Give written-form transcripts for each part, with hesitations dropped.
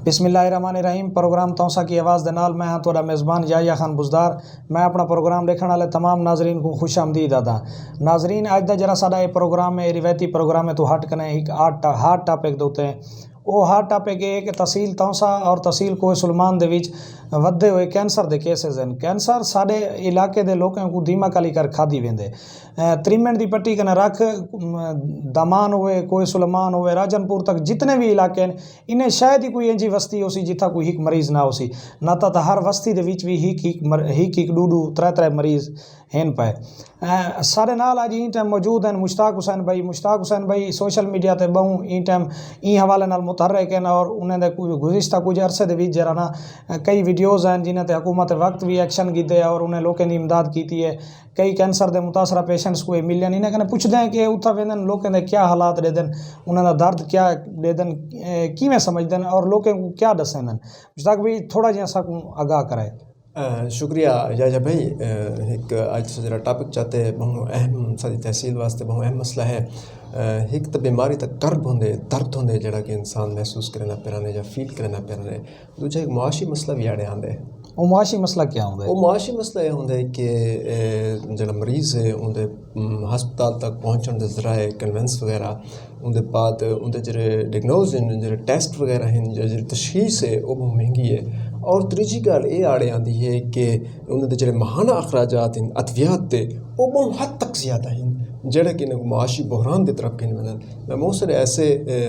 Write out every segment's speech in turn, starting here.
بسم اللہ الرحمن الرحیم پروگرام توسا کی آواز دے نال میں ہاں تہاڈا میزبان یحییٰ خان بزدار. میں اپنا پروگرام دیکھنے والے تمام ناظرین کو خوش آمدید آدا. ناظرین اج دا جڑا ساڈا یہ پروگرام ہے روایتی پروگرام ہے تو ہٹ کنے ایک ہارٹ ٹاپک دے اوتے وہ ہارٹ ٹاپک ہے کہ تحصیل توسا اور تحصیل کوہ سلمان دے وچ ودے ہوئے کینسر دے کیسز ہیں. کینسر سارے علاقے دے لوکاں کو دیما کالی کر کھادی ویندے. تریمنٹ دی پٹی کنے رکھ دامان ہوئے کوہ سلمان ہوئے راجن پور تک جتنے بھی علاقے ہیں انہیں شاید ہی کوئی انجی وستی ہو سی جتھا کوئی ہک مریض نہ ہو سی. نہ تا ہر وستی دے وچ بھی ہک ڈو ترے مریض ہیں پائے. سارے نال اج این ٹائم موجود ہیں مشتاق حسین بھائی سوشل میڈیا تے بہوں این ٹائم این حوالے نال متحرک ہیں اور انہیں دے گزشتہ کچھ عرصے دے وچ جڑا نا کئی ویڈیوز ہیں جنہاں تے حکومت وقت بھی ایکشن کیتے اور انہیں لوکاں دی امداد کیتی ہے. کئی کینسر دے متاثرہ پیشنٹس کو ملے انہیں کنے پوچھتے ہیں کہ اتھا ویندن لوکاں دے کیا حالات دے دن انہاں دا درد کیا دے دن کیویں سمجھدن اور لوکاں کو کیا دسیں دن. مشتاق بھائی تھوڑا جہا سا کو آگاہ کرائے. شکریہ یحییٰ بھائی. ایک اج جڑا ٹاپک چاہتے بہت اہم ساری تحصیل واسطے بہت اہم مسئلہ ہے. ایک تو بیماری تک کرب ہوندے درد ہوندے جڑا کہ انسان محسوس کرنا پیرانے یا فیل کرنا پیرانے. دوجا ایک معاشی مسئلہ بھی آڑے آندے. وہ معاشی مسئلہ کیا ہوندے؟ وہ معاشی مسئلہ یہ ہوندے کہ جڑا مریض ہے اندے ہسپتال تک پہنچن دے ذرائع کنوینس وغیرہ اندے بعد اندے جڑے ڈائگنوز ہیں جڑے ٹیسٹ وغیرہ ہیں جڑی تشخیص ہے وہ بہت مہنگی ہے. اور تیجی گل یہ آڑے آندی ہے کہ انہوں دے جڑے ماہانہ اخراجات ہیں ادویات دے وہ بہت حد تک زیادہ ہیں جڑے کہ معاشی بحران دی طرف کہیں ونن. میں بہت سارے ایسے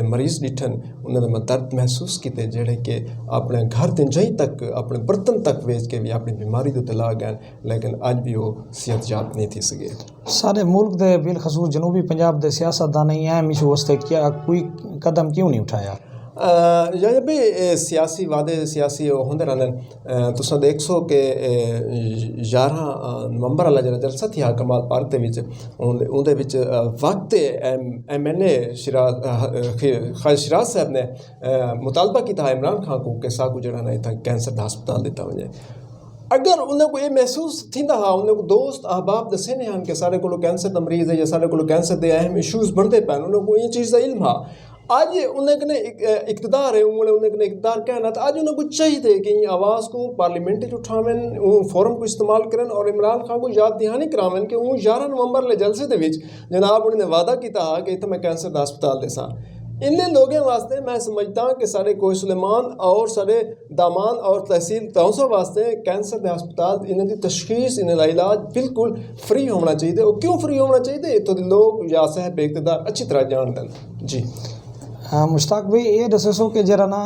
مریض ڈٹھن انہوں نے درد محسوس کیتے جڑے کہ اپنے گھر دن جائیں تک اپنے برتن تک ویچ کے بھی اپنی بیماری دے لا گئے لیکن اج بھی وہ صحت یاب نہیں تھی سکے. سارے ملک دے بالخصوص جنوبی پنجاب دے سیاستدان اہم ایشو واسطے کیا کوئی قدم کیوں نہیں اٹھایا؟ یا بھی سیاسی وعدے سیاسی ہوندے رہندے. تساں دیکھ سو کہ 11 نومبر والا جڑا جلسہ تھی کمال پارک دے وچ اون دے وچ وقت ایم این اے خالد شیراز صاحب نے مطالبہ کیتا ہے عمران خان کو کہ ساکو جڑا نا اتھا کینسر دا ہسپتال دیتا ونجے. اگر انہیں کو یہ محسوس تھیندا ہا انہیں کو دوست احباب دسے نہیں ہن کہ سارے کو کینسر دا مریض ہے یا سارے کو کینسر دے اہم ایشوز بنتے پین انہیں کو یہ چیز دا علم ہا. آج انہیں کنے اقتدار ہے انہیں کنے اقتدار کہنا تو آج انہیں کو چاہیے کہ یہ آواز کو پارلیمنٹ اٹھاویں فورم کو استعمال کریں اور عمران خان کو یاد دہانی کراویں کہ وہ 11 نومبر لے جلسے دے وچ جناب انہوں نے وعدہ کیتا ہا کہ اتنا میں کینسر دا ہسپتال دے ساں. انہیں لوگوں واسطے میں سمجھتا ہوں کہ سارے کوہ سلیمان اور سارے دامان اور تحصیل توسا واسطے کینسر دے ہسپتال انہیں دی تشخیص انہیں دا علاج بالکل فری ہونا چاہیے. وہ کیوں فری ہونا چاہیے تو لوگ یا صاحب اقتدار اچھی طرح جان دیں. جی مشتاق بھائی یہ دسے سو کہ جرا نا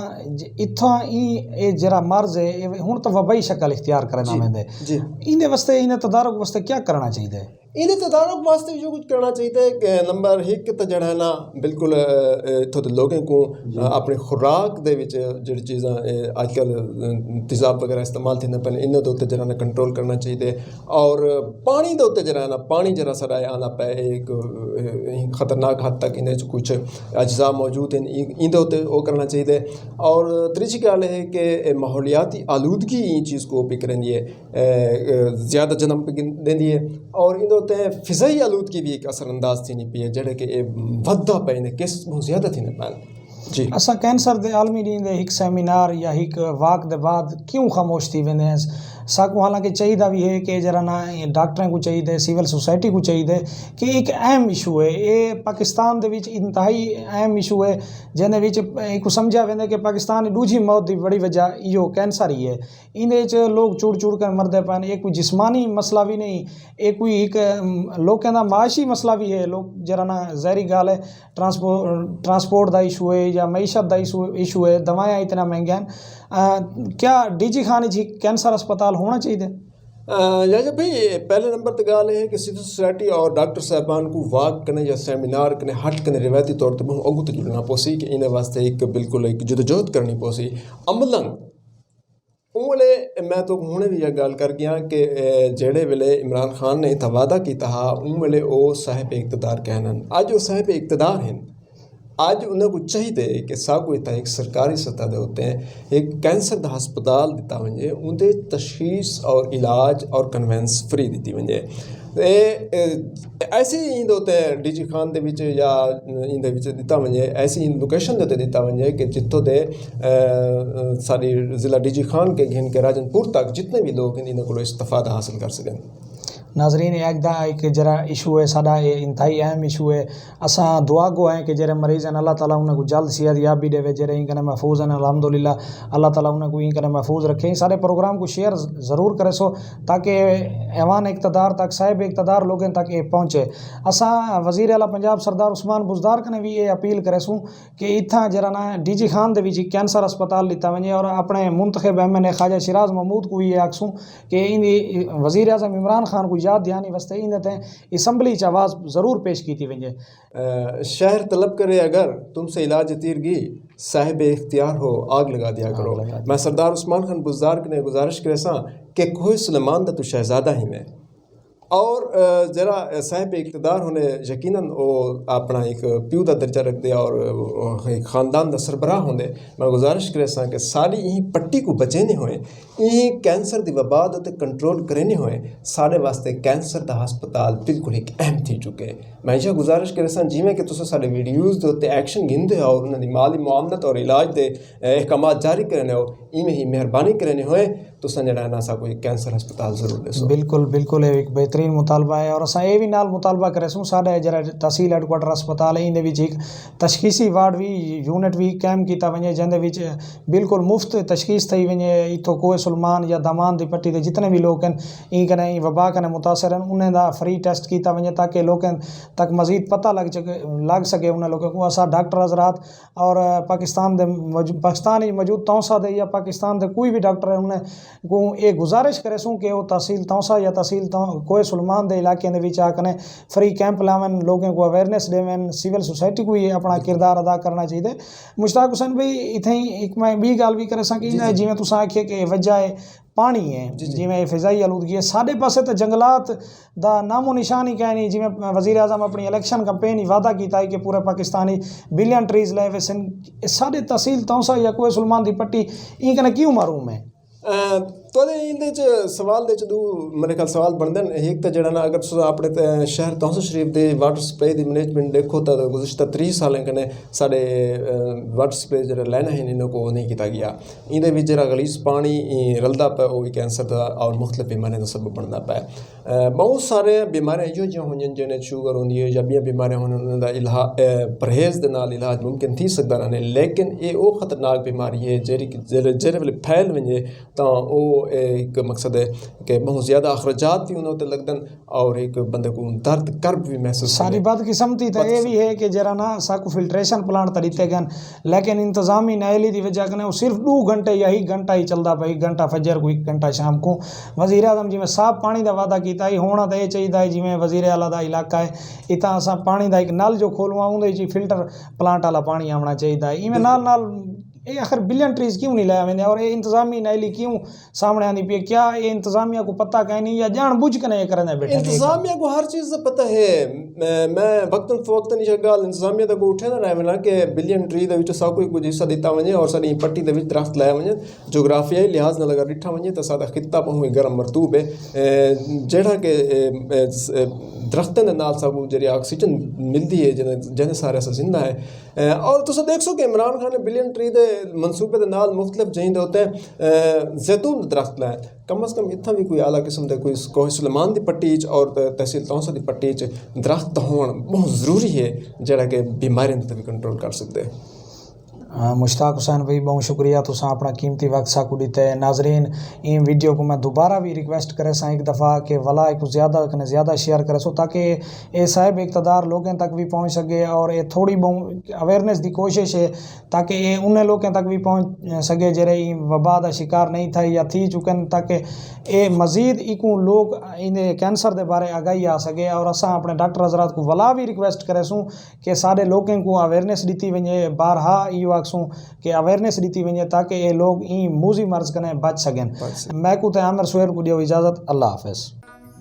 اتھاں یہ جرا مرض ہے ہوں تو وبائی شکل اختیار کرنا ویندے. جی اندے واسطے انہیں تدارک واسطے کیا کرنا چاہیے؟ انہیں تدارک واسطے جو کچھ کرنا چاہیے کہ نمبر 1 تو جڑا ہے نا بالکل اتھوں لوگوں کو اپنی خوراک دے وچ جڑی چیزاں اج کل تیزاب وغیرہ استعمال تھیندے پن انہاں دے اوتے جڑا نا کنٹرول کرنا چاہیے. اور پانی دے اوتے جڑا ہے نا پانی جڑا سارا آنا پے ایک خطرناک حد تک انہیں کچھ اجزاء موجود ہیں ان دے اوتے وہ کرنا چاہیے. اور تیجی گل ہے کہ ماحولیاتی آلودگی ان چیز کو بھی کریں یہ زیادہ جنم دینی ہے. اور ان فضائی آلودگی بھی ایک اثر انداز تھی نہیں پی ہے جڑے کہ ودہ پے نے کیس بہت زیادہ تھی نہیں پین. جی اساں کینسر دے عالمی ڈین دے ایک سیمینار یا ایک واک دے بعد کیوں خاموش تھی ویندے ہیں؟ ساکو حالانکہ چاہیے بھی ہے کہ جرا نا ڈاکٹریں کو چاہیے سول سوسائٹی کو چاہیے کہ ایک اہم ایشو ہے یہ پاکستان دے وچ انتہائی اہم ایشو ہے جنہیں وچ ایک سمجھا ویندے کہ پاکستان دوجی موت دی بڑی وجہ یہ کینسر ہی ہے. اندر لوگ چوڑ چوڑ کر مردے پین. یہ کوئی جسمانی مسئلہ بھی نہیں یہ کوئی ایک لوگوں کا معاشی مسئلہ بھی ہے. لوگ جرا نا ظاہری گال ہے ٹرانسپورٹ دا ایشو ہے یا معیشت دا ایشو ہے دوائیں اتنا مہنگے ہیں. کیا ڈی جی خانے جی کینسر اسپتال ہونا چاہیے؟ یا بھائی پہلے نمبر تے گال ہے کہ سول سوسائٹی اور ڈاکٹر صاحبان کو واک کرنے یا سیمینار کرنے ہٹ کرنے روایتی طور پر بہت اگو تجربہ پوسی کہ انہیں واسطے ایک بالکل ایک جدوجہد کرنی پوسی عملاً. ویلے میں تو ہوں بھی یہ گل کر گیا کہ جہے ویلے عمران خان نے اتنا وعدہ کیتا ہا ان ویلے وہ صاحب اقتدار کہنا اج وہ صاحب اقتدار ہیں. اج انہیں کو چاہیے کہ ساکو اتنا ایک سرکاری سطح دے ہوتے ہیں ایک کینسر دا ہسپتال دیتا ونجے اندے تشخیص اور علاج اور کنوینس فری دیتی ونجے. ایسے ہی ڈی جی خان دے وچ یا دتا ونجے ایسی لوکیشن دے دتا ونجے کہ جتوں دے ساری ضلع ڈی جی خان کے گھن کے راجن پور تک جتنے بھی لوگ ان کو استفادہ حاصل کر سکیں. ناظرین ایک جرا ایشو ہے ساڈا یہ انتہائی اہم ایشو ہے. اساں دعا گو ہیں کہ جڑے مریض ہیں اللہ تعالیٰ انہیں کو جلد صحت یابی دے, جڑے ان کنے محفوظ ہیں الحمدللہ اللہ تعالیٰ انہیں کو ان کنے محفوظ رکھیں. سارے پروگرام کو شیئر ضرور کرے سو تاکہ ایوان اقتدار تک صاحب اقتدار لوگوں تک یہ پہنچے. اساں وزیر اعلیٰ پنجاب سردار عثمان بزدار کنے بھی یہ اپیل کرے سوں کہ اتھاں جرا نا ڈی جی خان دے وچ کینسر اسپتال لیتا ونجے اور اپنے منتخب ایم این اے خواجہ شیراز محمود کو یہ آکسوں کہ ان وزیر اعظم عمران خان کو یاد دہانی واسطے ان تے اسمبلی چ آواز ضرور پیش کیتی ونجے. شہر طلب کرے اگر تم سے علاج تیرگی صاحب اختیار ہو آگ لگا دیا کرو. میں سردار عثمان خان بزدار نے گزارش کرے ساں کہ کوہ سلیمان دا تو شہزادہ ہی میں اور ذرا صاحب اقتدار ہونے یقیناً وہ اپنا ایک پیو دا درجہ رکھ دے اور ایک خاندان دا سربراہ ہوں دے. میں گزارش کرے ساں کہ ساری یہی پٹی کو بچینے ہوئے یہی کینسر دی وبا تے کنٹرول کرنے ہوئے سارے واسطے کینسر دا ہسپتال بالکل ایک اہم تھی چکے. میں یہ گزارش کرے ساں جی میں کہ تسا سارے ویڈیوز دے تے ایکشن گھندے اور انہوں نے مالی معاونت اور علاج دے احکامات جاری کرنے ہو میں ہی مہربانی کرنے ہوئے تو سنجھنا نا سا کوئی کینسر ہسپتال ضرور دے سو. بالکل ایک بہترین مطالبہ ہے اور اساں یہ بھی نال مطالبہ کرے سوں ساڈا جڑا تحصیل ہیڈ کوارٹر ہسپتال ہے ان دے وچ ایک تشخیصی وارڈ بھی یونٹ بھی قائم کیتا ونجے جن دے وچ بالکل مفت تشخیص تھی ونجے ایتھوں کوہ سلمان یا دامان دی پٹی دے جتنے بھی لوگ ہیں این کنے وبا کنے متاثر ہیں انہیں دا فری ٹیسٹ کیتا ونجے تاکہ لوگوں تک مزید پتہ لگ سکے انہیں لوگوں کو. اسا ڈاکٹر حضرات اور پاکستان موجود تونسا دے یا پاکستان دے کوئی بھی ڈاکٹر ہے انہیں کو یہ گزارش کرے سوں کہ وہ تحصیل تونسا یا تحصیل کوہ سلمان دے علاقے دے وچ آ کنے فری کیمپ لاون لوگوں کو اویئرنیس دےون سول سوسائٹی کو یہ اپنا کردار ادا کرنا چاہیے. مشتاق حسین بھائی اتنے ایک میں بھی گل بھی کرے ساں کہ جی میں تساں آکھے کہ وجہ ہے پانی ہے جی میں فضائی آلودگی ہے سارے پاسے تو جنگلات دا نام و نشان ہی کہیں نہیں. جی میں وزیر اعظم اپنی الیکشن کمپین ہی وعدہ کیتا ہے کہ پورے پاکستانی بلین ٹریز لائے ویسے سارے تحصیل تونسا یا کوہ سلمان دی پٹی این کنے کیوں معروم ہے. تو سوال دے دو میرے خیال سوال بن دین. ایک تو جڑا نا اگر اپنے شہر تونسا شریف دے واٹر سپلائی دی مینجمنٹ دیکھو تو گزشتہ 30 سالیں کنے سارے واٹر سپلائی جڑا لینا ہے انہوں کو نہیں کیتا گیا. ان دے وچ جڑا غلیظ پانی رلدا پیا وہ کینسر دا اور مختلف بیماریاں دا سبب بندا پیا. بہت سارے بیماریاں جو جو ہوں جنہیں شوگر ہوندی ہے یا بھی بیماریاں ہوں انہاں دا علاج پرہیز دے نال علاج ممکن تھی سکدا رہنے لیکن یہ وہ خطرناک بیماری ہے جڑے ویلے پھیل ونجے تو وہ ایک مقصد ہے کہ بہت زیادہ اخراجات بھی انہوں تے لگدن اور ایک بندے کو درد کرب بھی محسوس ساری بات قسمتی تو یہ بھی ہے کہ جرا نا ساکو فلٹریشن پلانٹ تو دیتے گئے لیکن انتظامی نائلی دی وجہ کنے وہ صرف 2 گھنٹے یا 1 گھنٹہ ہی چلتا پا 1 گھنٹہ فجر کو 1 گھنٹہ شام کو. وزیر اعظم جی میں صاف پانی دا وعدہ کیتا ہے ہونا تو یہ چاہیے جی میں وزیر اعلیٰ دا علاقہ ہے اتنا اساں پانی دا ایک نل جو کھولواں اندر جی فلٹر پلانٹ والا پانی آنا چاہیے. ایویں نال یہ آخر بلین ٹریز کیوں نہیں لایا ویندے اور یہ انتظامی نائلی کیوں سامنے آندی پی. کیا یہ انتظامیہ کو پتہ کہیں نہیں یا جان بوجھ کے نہیں کرنے بیٹھے؟ انتظامیہ کو ہر چیز پتہ ہے. میں وقتاً فوقتاً یہ گل انتظامیہ کو اٹھے نہ رہے وینا کہ بلین ٹری دے وچ سا کوئی کچھ حصہ دیتا ونجے اور ساری پٹی دے وچ درخت لایا ونجے جغرافیائی لحاظ نہ لگا ڈٹھا ونجے تو سارا خطہ بہت گرم مرطوب ہے جہاں کہ درختوں کے نال سب جی آکسیجن ملتی ہے جن سارے سے زندہ ہے. اور تصا دیکھ سو کہ عمران خان نے بلین ٹری دے منصوبے دے نال مختلف جہیں ہوتے ہیں زیتون درخت لائے کم از کم اتنا بھی کوئی اعلیٰ قسم دے کوئی کوہ سلیمان دی پٹی اور تحصیل تونسا دی پٹی درخت ہون بہت ضروری ہے جڑا کہ بیماریاں تے بھی کنٹرول کر سکتے. مشتاق حسین بھائی بہت شکریہ تساں اپنا قیمتی وقت ساکو دیتے. ناظرین ان ویڈیو کو میں دوبارہ بھی ریکویسٹ کرے سا ایک دفعہ کہ ولا کو زیادہ شیئر کرے سو تاکہ یہ صاحب اقتدار لوگوں تک بھی پہنچ سکے اور یہ تھوڑی بہت اویئرنیس دی کوشش ہے تاکہ یہ انہیں لوگوں تک بھی پہنچ سکے جڑے وبا دا شکار نہیں تھے یا تھی چکن تاکہ یہ مزید ایکوں لوگ ان کینسر دے بارے آگاہی آ سکے. اور اساں اپنے ڈاکٹر حضرات کو ولا بھی ریکویسٹ کرے سوں کہ سارے لوگوں کو اویئرنیس دیتی ونجے بارہا یہ سوں کہ اویئرنیس دیتی ونجے تاکہ یہ لوگ این موذی مرض کنے بچ سکیں. میں کو تے عامر سہیل کو دیو اجازت. اللہ حافظ.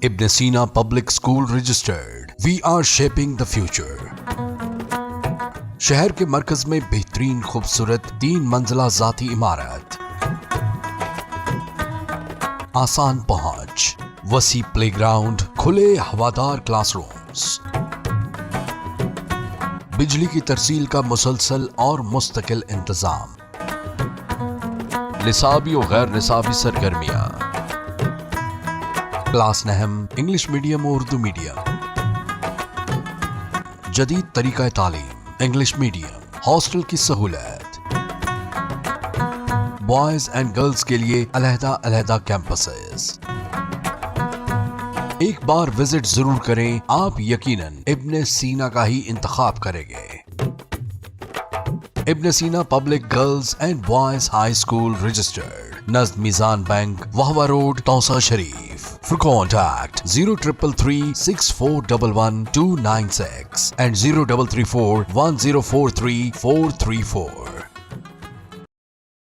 Ibn Sina Public School registered. We are shaping the future. شہر کے مرکز میں بہترین خوبصورت 3 منزلہ ذاتی عمارت, آسان پہنچ, وسیع پلے گراؤنڈ, کھلے ہوادار کلاس رومز، بجلی کی ترسیل کا مسلسل اور مستقل انتظام، نصابی و غیر نصابی سرگرمیاں، کلاس نہم انگلش میڈیم و اردو میڈیم، جدید طریقہ تعلیم انگلش میڈیم، ہاسٹل کی سہولت، بوائز اینڈ گرلز کے لیے علیحدہ علیحدہ کیمپسز۔ ایک بار وزٹ ضرور کریں، آپ یقیناً ابن سینا کا ہی انتخاب کریں گے۔ Ibn Sina public girls and boys high school registered, نزد میزان بینک، وہوہ road, Taunsa Sharif. For contact 0333 6411 296 and 0334 1043 434.